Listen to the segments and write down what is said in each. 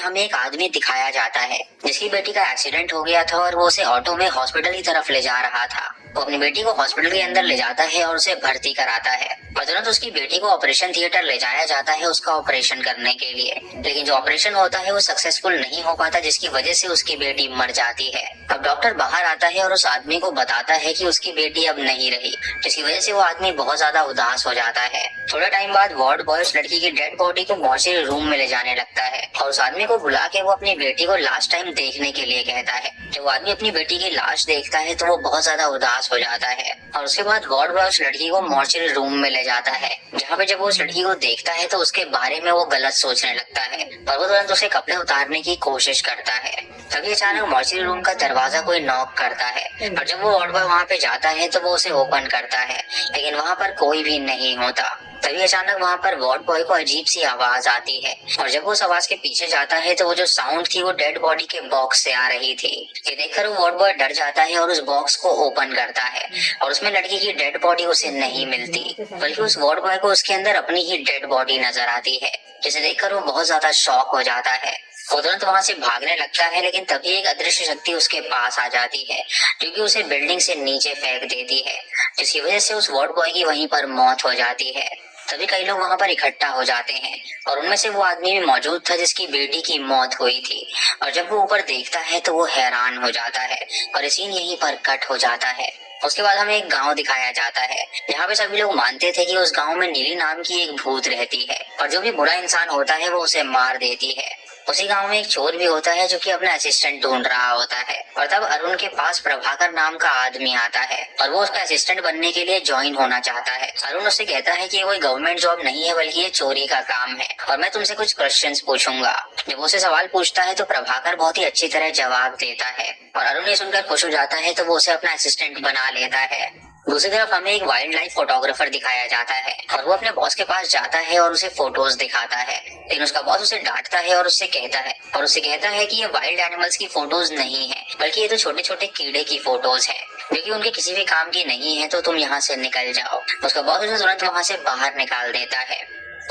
हमें एक आदमी दिखाया जाता है जिसकी बेटी का एक्सीडेंट हो गया था और वो उसे ऑटो में हॉस्पिटल की तरफ ले जा रहा था। वो अपनी बेटी को हॉस्पिटल के अंदर ले जाता है और उसे भर्ती कराता है और तुरंत उसकी बेटी को ऑपरेशन थिएटर ले जाया जाता है उसका ऑपरेशन करने के लिए। लेकिन जो ऑपरेशन होता है वो सक्सेसफुल नहीं हो पाता, जिसकी वजह से उसकी बेटी मर जाती है। अब डॉक्टर बाहर आता है और उस आदमी को बताता है कि उसकी बेटी अब नहीं रही, जिसकी वजह से वो आदमी बहुत ज्यादा उदास हो जाता है। थोड़ा टाइम बाद वार्ड बॉय उस लड़की की डेड बॉडी को मॉर्चरी रूम में ले जाने लगता है और उस आदमी को बुला के वो अपनी बेटी को लास्ट टाइम देखने के लिए कहता है। जब वो आदमी अपनी बेटी की लाश देखता है तो वो बहुत ज्यादा उदास हो जाता है और उसके बाद वार्ड बॉय उस लड़की को मॉर्चरी रूम में ले जाता है, जहाँ पे जब वो उस लड़की को देखता है तो उसके बारे में वो गलत सोचने लगता है और वो तुरंत उसे कपड़े उतारने की कोशिश करता है। तभी अचानक मॉर्चरी रूम का दरवाजा कोई नॉक करता है और जब वो वार्ड बॉय वहाँ पे जाता है तो वो उसे ओपन करता है, लेकिन वहाँ पर कोई भी नहीं होता। तभी अचानक वहाँ पर वार्ड बॉय को अजीब सी आवाज आती है और जब वो उस आवाज के पीछे जाता है तो वो जो साउंड थी वो डेड बॉडी के बॉक्स से आ रही थी। ये देखकर वो वार्ड बॉय डर जाता है और उस बॉक्स को ओपन करता है और उसमें लड़की की डेड बॉडी उसे नहीं मिलती, बल्कि उस वार्ड बॉय को उसके अंदर अपनी ही डेड बॉडी नजर आती है, जिसे देखकर वो बहुत ज्यादा शॉक हो जाता है। वो तुरंत वहाँ से भागने लगता है, लेकिन तभी एक अदृश्य शक्ति उसके पास आ जाती है जो कि उसे बिल्डिंग से नीचे फेंक देती है, जिसकी वजह से उस वार्ड बॉय की वहीं पर मौत हो जाती है। तभी कई लोग वहां पर इकट्ठा हो जाते हैं और उनमें से वो आदमी भी मौजूद था जिसकी बेटी की मौत हुई थी। और जब वो ऊपर देखता है तो वो हैरान हो जाता है और सीन यहीं पर कट हो जाता है। उसके बाद हमें एक गांव दिखाया जाता है जहाँ पे सभी लोग मानते थे कि उस गांव में नीली नाम की एक भूत रहती है और जो भी बुरा इंसान होता है वो उसे मार देती है। उसी गांव में एक चोर भी होता है जो कि अपना असिस्टेंट ढूंढ रहा होता है और तब अरुण के पास प्रभाकर नाम का आदमी आता है और वो उसका असिस्टेंट बनने के लिए ज्वाइन होना चाहता है। अरुण उससे कहता है कि ये कोई गवर्नमेंट जॉब नहीं है बल्कि ये चोरी का काम है और मैं तुमसे कुछ क्वेश्चंस पूछूंगा। जब वो उसे सवाल पूछता है तो प्रभाकर बहुत ही अच्छी तरह जवाब देता है और अरुण ये सुनकर खुश हो जाता है तो वो उसे अपना असिस्टेंट बना लेता है। दूसरी तरफ हमें एक वाइल्ड लाइफ फोटोग्राफर दिखाया जाता है और वो अपने बॉस के पास जाता है और उसे फोटोज दिखाता है, लेकिन उसका बॉस उसे डांटता है और उससे कहता है कि ये वाइल्ड एनिमल्स की फोटोज नहीं है बल्कि ये तो छोटे छोटे कीड़े की फोटोज है जो कि उनके किसी भी काम की नहीं है, तो तुम यहाँ से निकल जाओ। उसका बॉस उसे तुरंत वहाँ से बाहर निकाल देता है।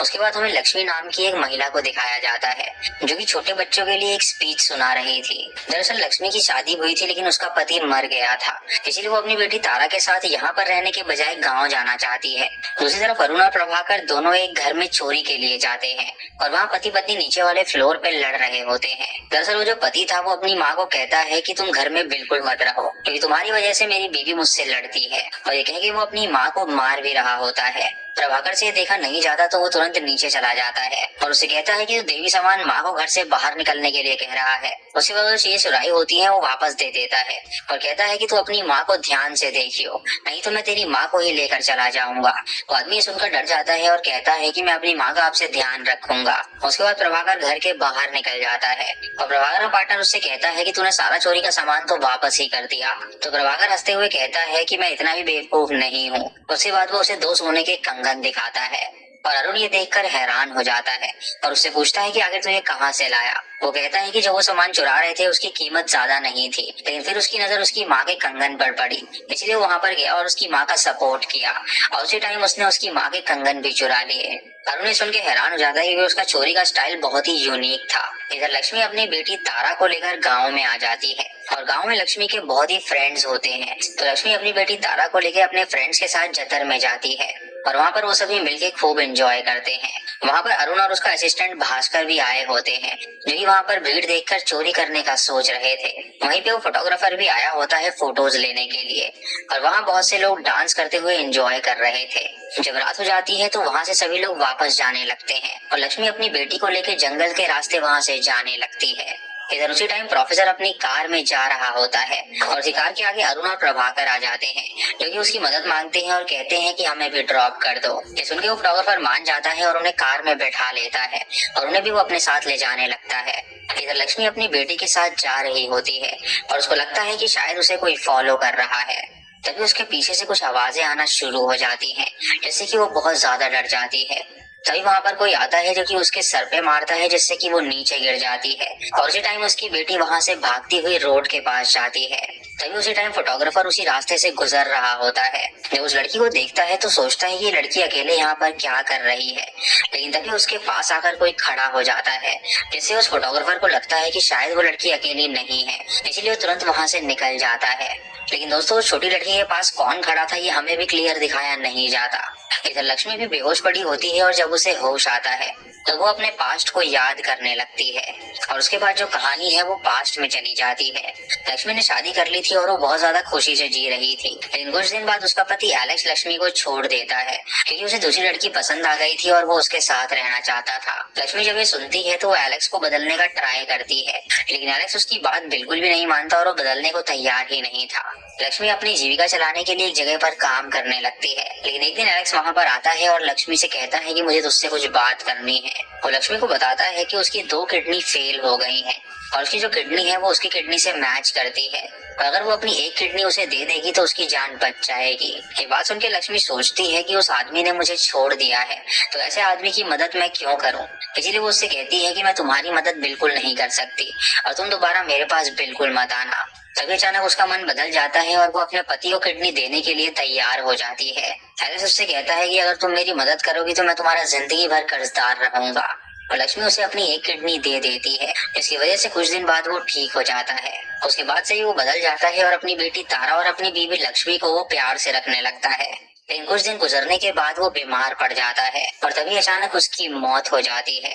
उसके बाद हमें लक्ष्मी नाम की एक महिला को दिखाया जाता है जो कि छोटे बच्चों के लिए एक स्पीच सुना रही थी। दरअसल लक्ष्मी की शादी हुई थी लेकिन उसका पति मर गया था, इसीलिए वो अपनी बेटी तारा के साथ यहाँ पर रहने के बजाय गांव जाना चाहती है। दूसरी तरफ अरुण और प्रभाकर दोनों एक घर में चोरी के लिए जाते हैं और वहाँ पति पत्नी नीचे वाले फ्लोर पे लड़ रहे होते हैं। दरअसल वो जो पति था वो अपनी माँ को कहता है कि तुम घर में बिल्कुल मत रहो क्योंकि तुम्हारी वजह से मेरी बीवी मुझसे लड़ती है, और ये कह के वो अपनी माँ को मार भी रहा होता है। प्रभाकर से देखा नहीं जाता तो वो तुरंत नीचे चला जाता है और उसे कहता है कि तो देवी समान माँ को घर से बाहर निकलने के लिए कह रहा है। उसके बाद जो ये चुराई होती है वो वापस दे देता है और कहता है कि तू अपनी माँ को ध्यान से देखियो, नहीं तो मैं तेरी माँ को ही लेकर चला जाऊंगा। वो आदमी सुनकर डर जाता है और कहता है कि मैं अपनी माँ का आपसे ध्यान रखूंगा। उसके बाद प्रभाकर घर के बाहर निकल जाता है और प्रभाकर का पार्टनर उससे कहता है कि तूने सारा चोरी का सामान तो वापस ही कर दिया। तो प्रभाकर हंसते हुए कहता है कि मैं इतना भी बेवकूफ नहीं हूँ। उसके बाद वो उसे 2 सोने के कंगन दिखाता है और अरुण ये देखकर हैरान हो जाता है और उससे पूछता है कि आखिर तू ये कहाँ से लाया। वो कहता है कि जो वो सामान चुरा रहे थे उसकी कीमत ज्यादा नहीं थी, लेकिन फिर उसकी नजर उसकी माँ के कंगन पर पड़ी, इसलिए वहाँ पर गया और उसकी माँ का सपोर्ट किया और उसी टाइम उसने उसकी माँ के कंगन भी चुरा लिए। अरुण ये सुन के हैरान हो जाता है क्योंकि उसका चोरी का स्टाइल बहुत ही यूनिक था। इधर लक्ष्मी अपनी बेटी तारा को लेकर गाँव में आ जाती है और गाँव में लक्ष्मी के बहुत ही फ्रेंड्स होते हैं, तो लक्ष्मी अपनी बेटी तारा को लेकर अपने फ्रेंड्स के साथ जतर में जाती है और वहाँ पर वो सभी मिलके खूब एंजॉय करते हैं। वहाँ पर अरुण और उसका असिस्टेंट भास्कर भी आए होते हैं जो कि वहाँ पर भीड़ देखकर चोरी करने का सोच रहे थे। वहीं पे वो फोटोग्राफर भी आया होता है फोटोज लेने के लिए और वहाँ बहुत से लोग डांस करते हुए एंजॉय कर रहे थे। जब रात हो जाती है तो वहाँ से सभी लोग वापस जाने लगते हैं और लक्ष्मी अपनी बेटी को लेकर जंगल के रास्ते वहाँ से जाने लगती है। इधर उसी टाइम प्रोफेसर अपनी कार में जा रहा होता है और उसी कार के आगे अरुण और प्रभाकर आ जाते हैं जो कि उसकी मदद मांगते हैं और कहते हैं कि हमें भी ड्रॉप कर दो। ये सुनकर वो फोटोग्राफर मान जाता है और उन्हें कार में बैठा लेता है और उन्हें भी वो अपने साथ ले जाने लगता है। इधर लक्ष्मी अपनी बेटी के साथ जा रही होती है और उसको लगता है कि शायद उसे कोई फॉलो कर रहा है। तभी उसके पीछे से कुछ आवाजें आना शुरू हो जाती हैं, जैसे कि वो बहुत ज्यादा डर जाती है। तभी वहाँ पर कोई आता है जो कि उसके सर पे मारता है जिससे कि वो नीचे गिर जाती है और उसी टाइम उसकी बेटी वहाँ से भागती हुई रोड के पास जाती है। तभी उसी टाइम फोटोग्राफर उसी रास्ते से गुजर रहा होता है। जब उस लड़की को देखता है तो सोचता है कि ये लड़की अकेले यहाँ पर क्या कर रही है, लेकिन तभी उसके पास आकर कोई खड़ा हो जाता है, जिससे उस फोटोग्राफर को लगता है कि शायद वो लड़की अकेली नहीं है, इसीलिए वो तुरंत वहां से निकल जाता है। लेकिन दोस्तों, उस छोटी लड़की के पास कौन खड़ा था ये हमें भी क्लियर दिखाया नहीं जाता। इधर लक्ष्मी भी बेहोश पड़ी होती है और जब उसे होश आता है तो वो अपने पास्ट को याद करने लगती है और उसके बाद जो कहानी है वो पास्ट में चली जाती है। लक्ष्मी ने शादी कर ली थी और वो बहुत ज्यादा खुशी से जी रही थी, लेकिन कुछ दिन बाद उसका पति एलेक्स लक्ष्मी को छोड़ देता है क्योंकि उसे दूसरी लड़की पसंद आ गई थी और वो उसके साथ रहना चाहता था। लक्ष्मी जब ये सुनती है तो वो एलेक्स को बदलने का ट्राई करती है, लेकिन एलेक्स उसकी बात बिल्कुल भी नहीं मानता और वो बदलने को तैयार ही नहीं था। लक्ष्मी अपनी जीविका चलाने के लिए एक जगह पर काम करने लगती है, लेकिन एक दिन एलेक्स वहाँ पर आता है और लक्ष्मी से कहता है कि मुझे तुझसे कुछ बात करनी है। वो लक्ष्मी को बताता है कि उसकी 2 किडनी फेल हो गई हैं और उसकी जो किडनी है वो उसकी किडनी से मैच करती है और अगर वो अपनी एक किडनी उसे दे देगी तो उसकी जान बच जाएगी। ये बात सुनकर लक्ष्मी सोचती है कि उस आदमी ने मुझे छोड़ दिया है तो ऐसे आदमी की मदद मैं क्यों करूं, इसीलिए वो उससे कहती है कि मैं तुम्हारी मदद बिल्कुल नहीं कर सकती और तुम दोबारा मेरे पास बिल्कुल मत आना। तभी अचानक उसका मन बदल जाता है और वो अपने पति को किडनी देने के लिए तैयार हो जाती है। एलेक्स उससे कहता है कि अगर तुम मेरी मदद करोगी तो मैं तुम्हारा जिंदगी भर कर्जदार रहूंगा और लक्ष्मी उसे अपनी एक किडनी दे देती है, जिसकी वजह से कुछ दिन बाद वो ठीक हो जाता है। उसके बाद से ही वो बदल जाता है और अपनी बेटी तारा और अपनी बीवी लक्ष्मी को वो प्यार से रखने लगता है। लेकिन कुछ दिन गुजरने के बाद वो बीमार पड़ जाता है और तभी अचानक उसकी मौत हो जाती है।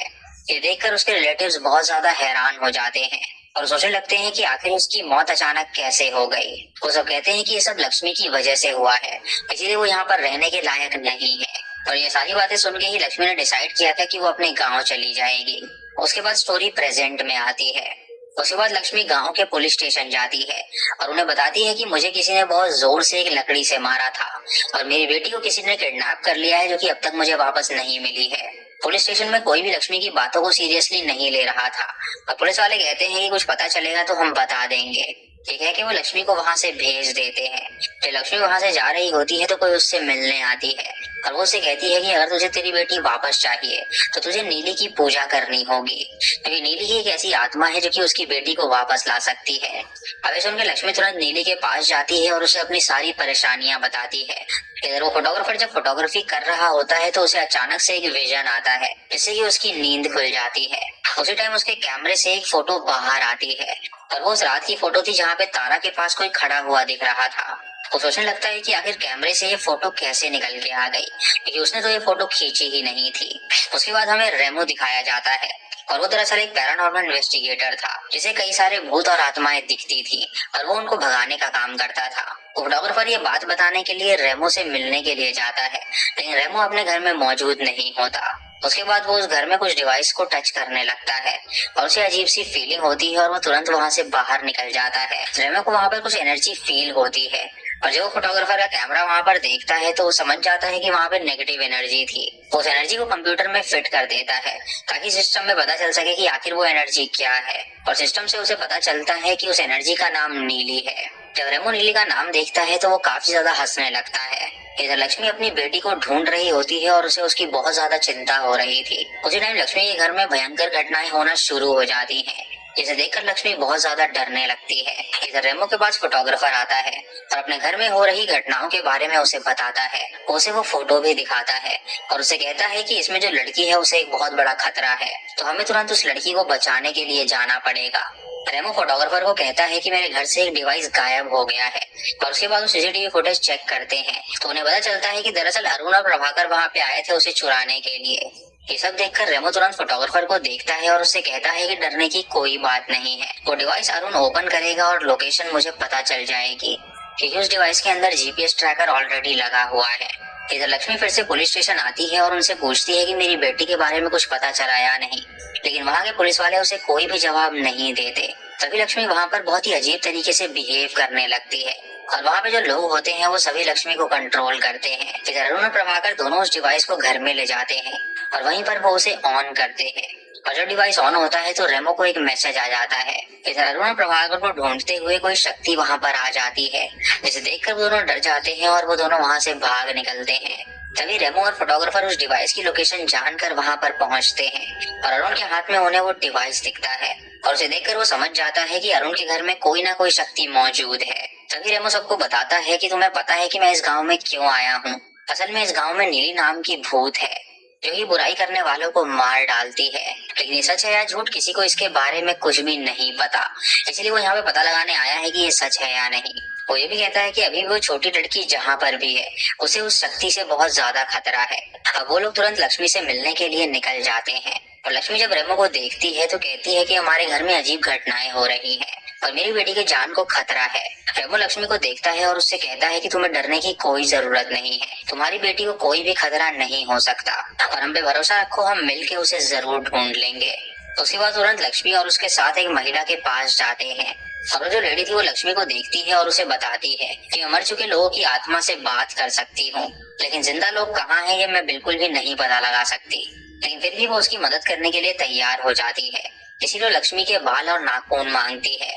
ये देखकर उसके रिलेटिव्स बहुत ज्यादा हैरान हो जाते हैं और सोचने लगते हैं कि आखिर उसकी मौत अचानक कैसे हो गई। वो सब कहते हैं कि ये सब लक्ष्मी की वजह से हुआ है, इसीलिए वो यहाँ पर रहने के लायक नहीं है। और ये सारी बातें सुन के ही लक्ष्मी ने डिसाइड किया था कि वो अपने गांव चली जाएगी। उसके बाद स्टोरी प्रेजेंट में आती है। उसके बाद लक्ष्मी गांव के पुलिस स्टेशन जाती है और उन्हें बताती है कि मुझे किसी ने बहुत जोर से एक लकड़ी से मारा था और मेरी बेटी को किसी ने किडनैप कर लिया है जो कि अब तक मुझे वापस नहीं मिली है। पुलिस स्टेशन में कोई भी लक्ष्मी की बातों को सीरियसली नहीं ले रहा था और पुलिस वाले कहते हैं कि कुछ पता चलेगा तो हम बता देंगे। ठीक है कि वो लक्ष्मी को वहां से भेज देते हैं। जब लक्ष्मी वहां से जा रही होती है तो कोई उससे मिलने आती है और वो उसे कहती है कि अगर तुझे तेरी बेटी वापस चाहिए तो तुझे नीली की पूजा करनी होगी, क्योंकि नीली ही एक ऐसी आत्मा है जो कि उसकी बेटी को वापस ला सकती है। अब सुनकर लक्ष्मी तुरंत नीली के पास जाती है और उसे अपनी सारी परेशानियां बताती है। इधर वो फोटोग्राफर जब फोटोग्राफी कर रहा होता है तो उसे अचानक से एक विजन आता है जिससे कि उसकी नींद खुल जाती है। उसी टाइम उसके कैमरे से एक फोटो बाहर आती है और वो उस रात की फोटो थी जहाँ पे तारा के पास कोई खड़ा हुआ दिख रहा था। वो सोचने लगता है कि आखिर कैमरे से ये फोटो कैसे निकल के आ गई, क्योंकि उसने तो ये फोटो खींची ही नहीं थी। उसके बाद हमें रेमो दिखाया जाता है और वो दरअसल एक पैरानॉर्मल इन्वेस्टिगेटर था जिसे कई सारे भूत और आत्माएं दिखती थी और वो उनको भगाने का काम करता था। फोटोग्राफर ये बात बताने के लिए रेमो से मिलने के लिए जाता है, लेकिन रेमो अपने घर में मौजूद नहीं होता। उसके बाद वो उस घर में कुछ डिवाइस को टच करने लगता है और उसे अजीब सी फीलिंग होती है और वो तुरंत वहां से बाहर निकल जाता है। रेमो को वहां पर कुछ एनर्जी फील होती है और जब वो फोटोग्राफर का कैमरा वहां पर देखता है तो वो समझ जाता है कि वहां पर नेगेटिव एनर्जी थी। उस एनर्जी को कंप्यूटर में फिट कर देता है ताकि सिस्टम में पता चल सके कि आखिर वो एनर्जी क्या है, और सिस्टम से उसे पता चलता है कि उस एनर्जी का नाम नीली है। जब रेमो नीली का नाम देखता है तो वो काफी ज्यादा हंसने लगता है। इधर लक्ष्मी अपनी बेटी को ढूंढ रही होती है और उसे उसकी बहुत ज्यादा चिंता हो रही थी। उसी टाइम लक्ष्मी के घर में भयंकर घटनाएं होना शुरू हो जाती हैं, जिसे देखकर लक्ष्मी बहुत ज्यादा डरने लगती है। इधर रेमो के पास फोटोग्राफर आता है और अपने घर में हो रही घटनाओं के बारे में उसे बताता है। उसे वो फोटो भी दिखाता है और उसे कहता है कि इसमें जो लड़की है उसे एक बहुत बड़ा खतरा है, तो हमें तुरंत उस लड़की को बचाने के लिए जाना पड़ेगा। रेमो फोटोग्राफर को कहता है कि मेरे घर से एक डिवाइस गायब हो गया है और उसके बाद वो सीसीटीवी फुटेज चेक करते हैं तो उन्हें पता चलता है कि दरअसल अरुण और प्रभाकर वहाँ पे आए थे उसे चुराने के लिए। ये सब देखकर रेमो तुरंत फोटोग्राफर को देखता है और उससे कहता है कि डरने की कोई बात नहीं है, वो डिवाइस अरुण ओपन करेगा और लोकेशन मुझे पता चल जाएगी, क्योंकि उस डिवाइस के अंदर जीपीएस ट्रैकर ऑलरेडी लगा हुआ है। इधर लक्ष्मी फिर से पुलिस स्टेशन आती है और उनसे पूछती है कि मेरी बेटी के बारे में कुछ पता चला या नहीं, लेकिन वहाँ के पुलिस वाले उसे कोई भी जवाब नहीं देते। तभी लक्ष्मी वहाँ पर बहुत ही अजीब तरीके से बिहेव करने लगती है और वहाँ पे जो लोग होते हैं वो सभी लक्ष्मी को कंट्रोल करते हैं। इधर अरुण और प्रभाकर दोनों उस डिवाइस को घर में ले जाते हैं और वहीं पर वो उसे ऑन करते हैं और जब डिवाइस ऑन होता है तो रेमो को एक मैसेज आ जाता है। इधर अरुण और प्रभाकर को ढूंढते हुए कोई शक्ति वहाँ पर आ जाती है, जिसे देखकर वो दोनों डर जाते हैं और वो दोनों वहाँ से भाग निकलते हैं। तभी रेमो और फोटोग्राफर उस डिवाइस की लोकेशन जानकर वहां पर पहुंचते हैं और अरुण के हाथ में उन्हें वो डिवाइस दिखता है और उसे देखकर वो समझ जाता है कि अरुण के घर में कोई ना कोई शक्ति मौजूद है। तभी रेमो सबको बताता है कि तुम्हें पता है कि मैं इस गांव में क्यों आया हूँ। असल में इस गांव में नीली नाम की भूत है जो कि बुराई करने वालों को मार डालती है, लेकिन ये सच है या झूठ किसी को इसके बारे में कुछ भी नहीं पता। इसलिए वो यहाँ पे पता लगाने आया है कि ये सच है या नहीं। वो ये भी कहता है कि अभी भी वो छोटी लड़की जहाँ पर भी है उसे उस शक्ति से बहुत ज्यादा खतरा है। अब वो लोग तुरंत लक्ष्मी से मिलने के लिए निकल जाते हैं और लक्ष्मी जब रेमो को देखती है तो कहती है कि हमारे घर में अजीब घटनाएं हो रही हैं और मेरी बेटी की जान को खतरा है। रेमो लक्ष्मी को देखता है और उससे कहता है कि तुम्हें डरने की कोई जरूरत नहीं है, तुम्हारी बेटी को कोई भी खतरा नहीं हो सकता और हम पे भरोसा रखो, हम मिलके उसे जरूर ढूंढ लेंगे। उसके बाद तुरंत लक्ष्मी और उसके साथ एक महिला के पास जाते हैं और वो जो लेडी थी वो लक्ष्मी को देखती है और उसे बताती है कि मैं मर चुके लोगों की आत्मा से बात कर सकती हूँ, लेकिन जिंदा लोग कहाँ हैं ये मैं बिल्कुल भी नहीं पता लगा सकती। लेकिन फिर भी वो उसकी मदद करने के लिए तैयार हो जाती है, इसीलिए लक्ष्मी के बाल और नाखून मांगती है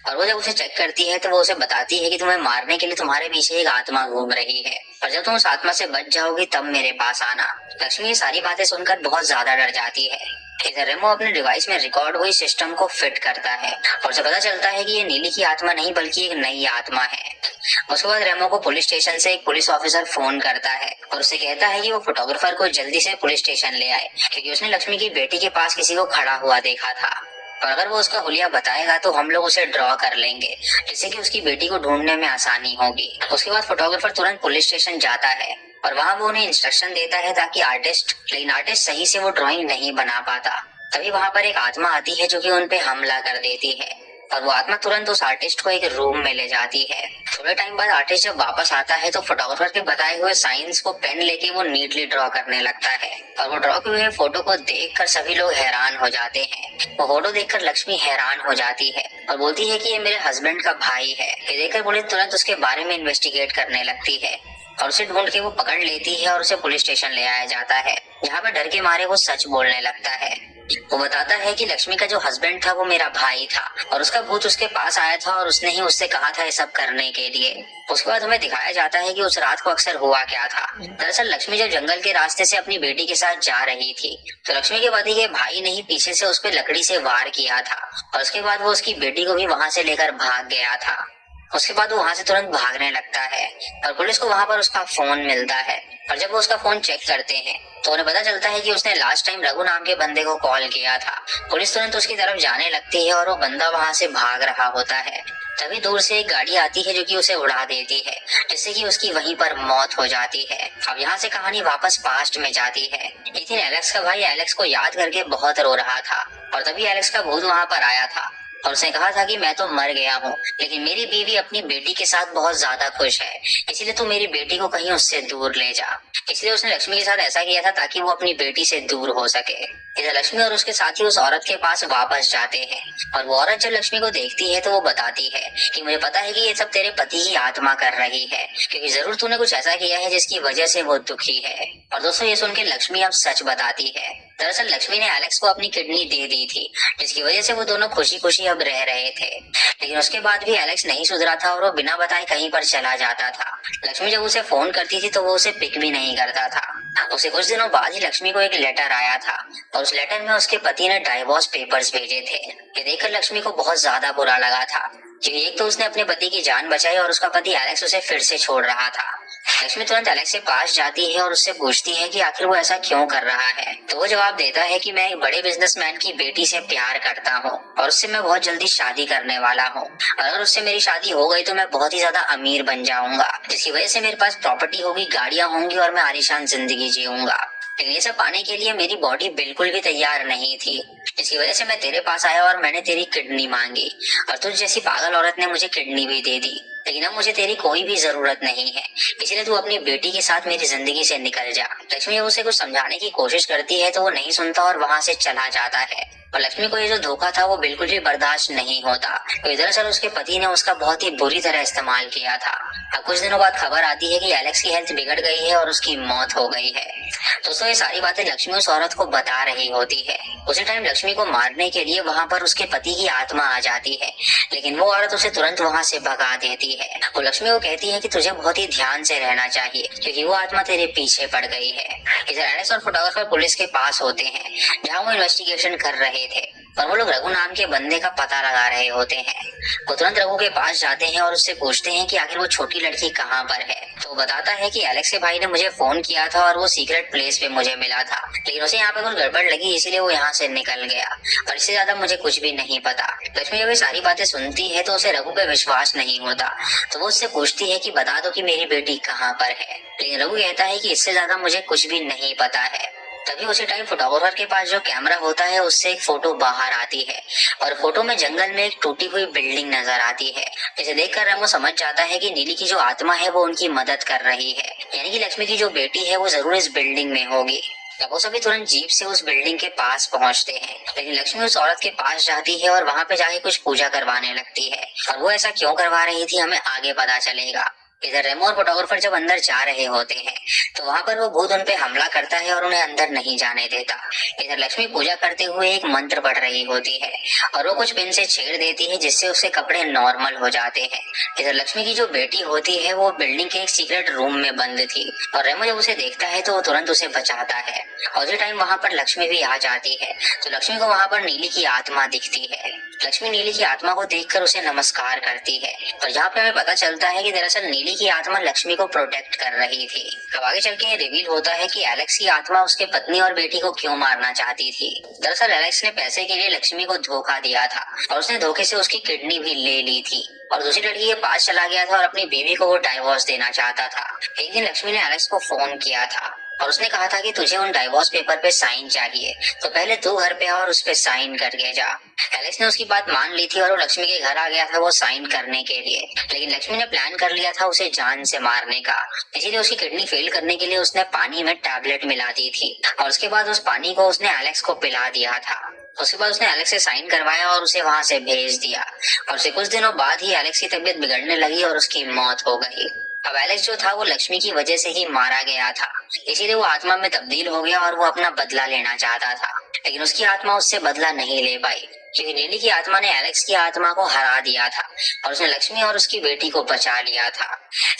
और वो जब उसे चेक करती है तो वो उसे बताती है कि तुम्हें मारने के लिए तुम्हारे पीछे एक आत्मा घूम रही है और जब तुम उस आत्मा से बच जाओगी तब मेरे पास आना। लक्ष्मी ये सारी बातें सुनकर बहुत ज्यादा डर जाती है। इधर रेमो अपने डिवाइस में रिकॉर्ड हुई सिस्टम को फिट करता है और उसे पता चलता है कि ये नीली की आत्मा नहीं बल्कि एक नई आत्मा है। उसके बाद रेमो को पुलिस स्टेशन से एक पुलिस ऑफिसर फोन करता है और उसे कहता है कि वो फोटोग्राफर को जल्दी से पुलिस स्टेशन ले आए क्योंकि उसने लक्ष्मी की बेटी के पास किसी को खड़ा हुआ देखा था और अगर वो उसका हुलिया बताएगा तो हम लोग उसे ड्रॉ कर लेंगे जिससे कि उसकी बेटी को ढूंढने में आसानी होगी। उसके बाद फोटोग्राफर तुरंत पुलिस स्टेशन जाता है और वहाँ वो उन्हें इंस्ट्रक्शन देता है ताकि लेकिन आर्टिस्ट सही से वो ड्राइंग नहीं बना पाता। तभी वहाँ पर एक आत्मा आती है जो कि उन पे हमला कर देती है और वो आत्मा तुरंत उस आर्टिस्ट को एक रूम में ले जाती है। थोड़े टाइम बाद आर्टिस्ट जब वापस आता है तो फोटोग्राफर के बताए हुए साइंस को पेन लेके वो नीटली ड्रॉ करने लगता है और वो ड्रॉ किए हुए फोटो को देखकर सभी लोग हैरान हो जाते हैं। वो फोटो देखकर लक्ष्मी हैरान हो जाती है और बोलती है कि ये मेरे हस्बैंड का भाई है। ये देखकर पुलिस तुरंत उसके बारे में इन्वेस्टिगेट करने लगती है और उसे ढूंढ के वो पकड़ लेती है और उसे पुलिस स्टेशन ले आया जाता है जहाँ पे डर के मारे वो सच बोलने लगता है। वो बताता है कि लक्ष्मी का जो हस्बैंड था वो मेरा भाई था और उसका भूत उसके पास आया था और उसने ही उससे कहा था ये सब करने के लिए। उसके बाद हमें दिखाया जाता है कि उस रात को अक्सर हुआ क्या था। दरअसल लक्ष्मी जब जंगल के रास्ते से अपनी बेटी के साथ जा रही थी तो लक्ष्मी के पति के भाई ने ही पीछे से उस पर लकड़ी से वार किया था और उसके बाद वो उसकी बेटी को भी वहां से लेकर भाग गया था। उसके बाद वो वहां से तुरंत भागने लगता है और पुलिस को वहां पर उसका फोन मिलता है और जब वो उसका फोन चेक करते हैं तो उन्हें पता चलता है कि उसने लास्ट टाइम रघु नाम के बंदे को कॉल किया था। पुलिस तुरंत उसकी तरफ जाने लगती है और वो बंदा वहां से भाग रहा होता है। तभी दूर से एक गाड़ी आती है जो कि उसे उड़ा देती है जिससे कि उसकी वहीं पर मौत हो जाती है। अब यहाँ से कहानी वापस पास्ट में जाती है। एक दिन एलेक्स का भाई एलेक्स को याद करके बहुत रो रहा था और तभी एलेक्स का भूत वहां पर आया था और उसने कहा था कि मैं तो मर गया हूँ लेकिन मेरी बीवी अपनी बेटी के साथ बहुत ज्यादा खुश है, इसलिए तू मेरी बेटी को कहीं उससे दूर ले जा। इसलिए उसने लक्ष्मी के साथ ऐसा किया था ताकि वो अपनी बेटी से दूर हो सके। इधर लक्ष्मी और उसके साथी उस औरत के पास वापस जाते हैं और वो औरत जब लक्ष्मी को देखती है तो वो बताती है कि मुझे पता है कि ये सब तेरे पति की आत्मा कर रही है क्योंकि जरूर तूने कुछ ऐसा किया है जिसकी वजह से वो दुखी है। और दोस्तों ये सुन के लक्ष्मी अब सच बताती है। दरअसल लक्ष्मी ने एलेक्स को अपनी किडनी दे दी थी जिसकी वजह से वो दोनों खुशी खुशी अब रह रहे थे, लेकिन उसके बाद भी एलेक्स नहीं सुधरा था और वो बिना बताए कहीं पर चला जाता था। लक्ष्मी जब उसे फोन करती थी तो वो उसे पिक भी नहीं करता था। उसे कुछ दिनों बाद ही लक्ष्मी को एक लेटर आया था और उस लेटर में उसके पति ने डाइवोर्स पेपर्स भेजे थे। ये देखकर लक्ष्मी को बहुत ज्यादा बुरा लगा था क्योंकि एक तो उसने अपने पति की जान बचाई और उसका पति एलेक्स उसे फिर से छोड़ रहा था। लक्ष्मी तुरंत एलेक्स के पास जाती है और उससे पूछती है कि आखिर वो ऐसा क्यों कर रहा है। तो वो जवाब देता है कि मैं एक बड़े बिजनेसमैन की बेटी से प्यार करता हूँ और उससे मैं बहुत जल्दी शादी करने वाला हूँ। अगर उससे मेरी शादी हो गई तो मैं बहुत ही ज्यादा अमीर बन जाऊंगा जिसकी वजह से मेरे पास प्रॉपर्टी होगी, गाड़ियां होंगी और मैं आलीशान जिंदगी जीऊंगा। लेकिन ये सब पाने के लिए मेरी बॉडी बिल्कुल भी तैयार नहीं थी, इसकी वजह से मैं तेरे पास आया और मैंने तेरी किडनी मांगी और तुझ जैसी पागल औरत ने मुझे किडनी भी दे दी। लेकिन अब मुझे तेरी कोई भी जरूरत नहीं है, इसलिए तू अपनी बेटी के साथ मेरी जिंदगी से निकल जा। लक्ष्मी उसे कुछ समझाने की कोशिश करती है तो वो नहीं सुनता और वहां से चला जाता है और लक्ष्मी को ये जो धोखा था वो बिल्कुल भी बर्दाश्त नहीं होता। तो दरअसल उसके पति ने उसका बहुत ही बुरी तरह इस्तेमाल किया था। अब कुछ दिनों बाद खबर आती है कि एलेक्स की हेल्थ बिगड़ गई है और उसकी मौत हो गई है। दोस्तों ये सारी बातें लक्ष्मी उस औरत को बता रही होती है। उसी टाइम लक्ष्मी को मारने के लिए वहां पर उसके पति की आत्मा आ जाती है, लेकिन वो औरत उसे तुरंत वहां से भगा देती है। वो लक्ष्मी को कहती है कि तुझे बहुत ही ध्यान से रहना चाहिए क्योंकि वो आत्मा तेरे पीछे पड़ गई है। इधर एलेक्स और फोटोग्राफर पुलिस के पास होते हैं जहाँ वो इन्वेस्टिगेशन कर रहे थे और वो लोग रघु नाम के बंदे का पता लगा रहे होते हैं। वो तुरंत रघु के पास जाते हैं और उससे पूछते हैं कि आखिर वो छोटी लड़की कहाँ पर है। तो वो बताता है कि एलेक्स के भाई ने मुझे फोन किया था और वो सीक्रेट प्लेस पे मुझे मिला था, लेकिन उसे यहाँ पे कुछ गड़बड़ लगी इसीलिए वो यहाँ से निकल गया और इससे ज्यादा मुझे कुछ भी नहीं पता। लक्ष्मी जब ये सारी बातें सुनती है तो उसे रघु पे विश्वास नहीं होता, तो वो उससे पूछती है कि बता दो कि मेरी बेटी कहाँ पर है, लेकिन रघु कहता है कि इससे ज्यादा मुझे कुछ भी नहीं पता है। तभी उसी टाइम फोटोग्राफर के पास जो कैमरा होता है उससे एक फोटो बाहर आती है और फोटो में जंगल में एक टूटी हुई बिल्डिंग नजर आती है, जिसे देखकर रेमो समझ जाता है कि नीली की जो आत्मा है वो उनकी मदद कर रही है, यानी कि लक्ष्मी की जो बेटी है वो जरूर इस बिल्डिंग में होगी। तब वो सभी तुरंत जीप से उस बिल्डिंग के पास पहुंचते हैं, लेकिन लक्ष्मी उस औरत के पास जाती है और वहां पे जाके कुछ पूजा करवाने लगती है और वो ऐसा क्यों करवा रही थी हमें आगे पता चलेगा। इधर रेमो और फोटोग्राफर जब अंदर जा रहे होते हैं तो वहां पर वो भूत उन पे हमला करता है और उन्हें अंदर नहीं जाने देता। इधर लक्ष्मी पूजा करते हुए एक मंत्र पढ़ रही होती है और वो कुछ पिन से छेड़ देती है जिससे उसके कपड़े नॉर्मल हो जाते हैं। इधर लक्ष्मी की जो बेटी होती है वो बिल्डिंग के एक सीक्रेट रूम में बंद थी और रेमो जब उसे देखता है तो वो तुरंत उसे बचाता है और उसी टाइम वहां पर लक्ष्मी भी आ जाती है, तो लक्ष्मी को वहां पर नीली की आत्मा दिखती है। लक्ष्मी नीली की आत्मा को देखकर उसे नमस्कार करती है और यहाँ पे हमें पता चलता है कि दरअसल नीली की आत्मा लक्ष्मी को प्रोटेक्ट कर रही थी। अब आगे चल के रिवील होता है कि एलेक्स की आत्मा उसके पत्नी और बेटी को क्यों मारना चाहती थी। दरअसल एलेक्स ने पैसे के लिए लक्ष्मी को धोखा दिया था और उसने धोखे से उसकी किडनी भी ले ली थी और दूसरी लड़की के पास चला गया था और अपनी बीवी को वो डाइवोर्स देना चाहता था। एक दिन लक्ष्मी ने एलेक्स को फोन किया था और उसने कहा था कि तुझे उन डाइवोर्स पेपर पे साइन चाहिए, तो पहले तू घर पे आ और उस पे साइन करके जा। एलेक्स ने उसकी बात मान ली थी और वो लक्ष्मी के घर आ गया था वो साइन करने के लिए, लेकिन लक्ष्मी ने प्लान कर लिया था उसे जान से मारने का, इसीलिए उसकी किडनी फेल करने के लिए उसने पानी में टैबलेट मिला दी थी और उसके बाद उस पानी को उसने एलेक्स को पिला दिया था। उसके बाद उसने एलेक्स से साइन करवाया और उसे वहां से भेज दिया और उसे कुछ दिनों बाद ही एलेक्स की तबीयत बिगड़ने लगी और उसकी मौत हो गई। अब एलेक्स जो था वो लक्ष्मी की वजह से ही मारा गया था, इसीलिए वो आत्मा में तब्दील हो गया और वो अपना बदला लेना चाहता था, लेकिन उसकी आत्मा उससे बदला नहीं ले पाई क्योंकि नीली की आत्मा ने एलेक्स की आत्मा को हरा दिया था और उसने लक्ष्मी और उसकी बेटी को बचा लिया था।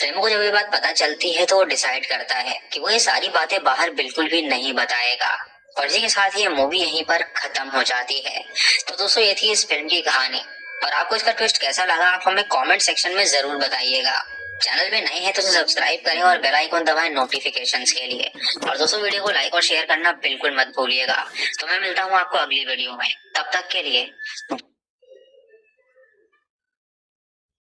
रेमो को जब ये बात पता चलती है तो वो डिसाइड करता है कि वो ये सारी बातें बाहर बिल्कुल भी नहीं बताएगा और इसी के साथ ये मूवी यहीं पर खत्म हो जाती है। तो दोस्तों ये थी इस फिल्म की कहानी और आपको इसका ट्विस्ट कैसा लगा आप हमें कमेंट सेक्शन में जरूर बताइएगा। चैनल पे नए हैं तो सब्सक्राइब करें और बेल आइकन दबाएं नोटिफिकेशंस के लिए और दोस्तों वीडियो को लाइक और शेयर करना बिल्कुल मत भूलिएगा। तो मैं मिलता हूँ आपको अगली वीडियो में, तब तक के लिए